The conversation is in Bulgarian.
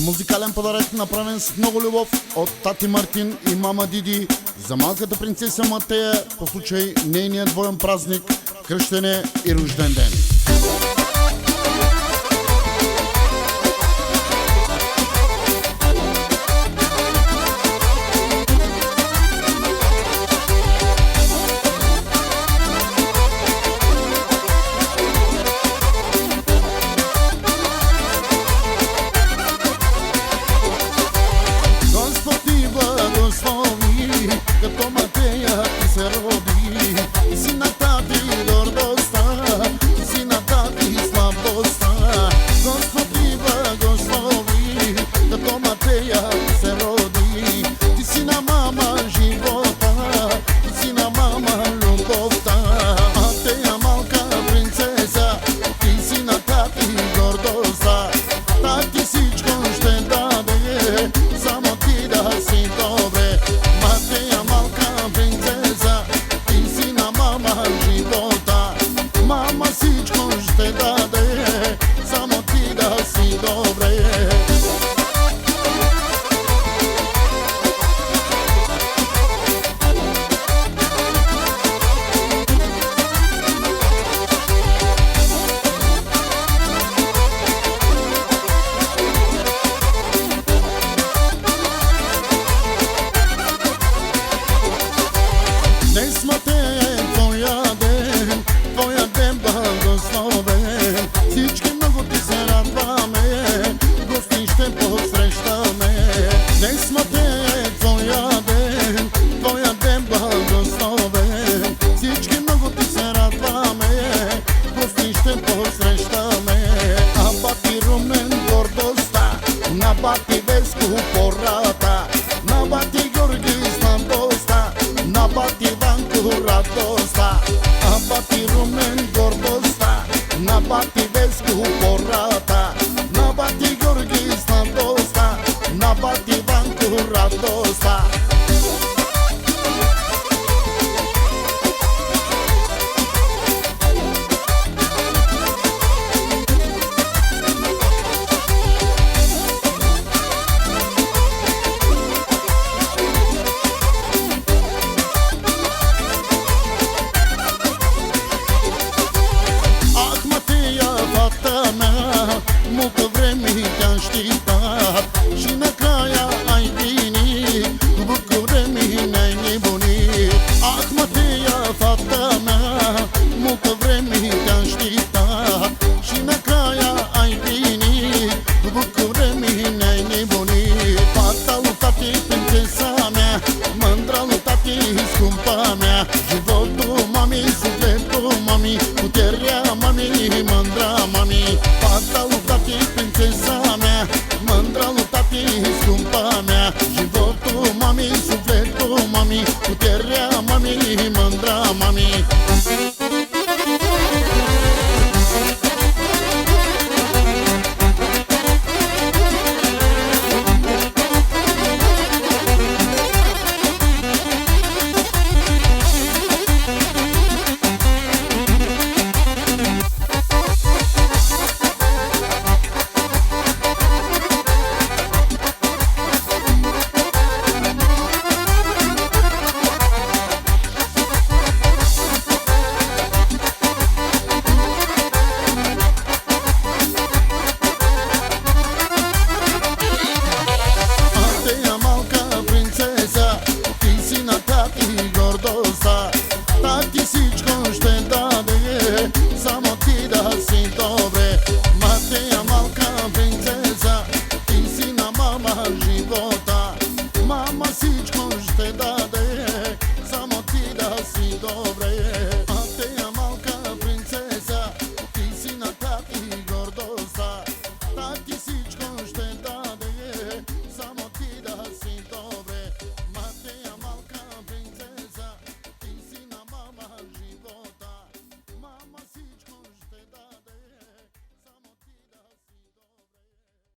Музикален подарък, направен с много любов от тати Мартин и мама Диди за малката принцеса Матея по случай нейния двоен празник, кръщене и рожден ден. Като Матея ти се роди, ти си на тати гордостта, ти си на тати слабостта. Господи благослови, като Матея ти се роди, ти си на мама живота, ти си на мама любовта. Матея малка принцеса, ти си на тати гордостта, тати всичко ще даде, само ти да си добре. Матея малка принцеса, ти си на мама живота, мама всичко ще даде, само ти да си добре. Днес Матея е твоя ден благословен. Всички много ти се радваме, гости ще посрещаме. Днес Матея е твоя ден благословен. Всички много ти се радваме, гости ще посрещаме. А бати Румен гордостта, на бати Веско пората, на бати Георги слабостта, на бати Ванко радостта, а бати Румен гордостта, на бати Веско пората, на бати Георги слабостта, на бати Ванко радостта.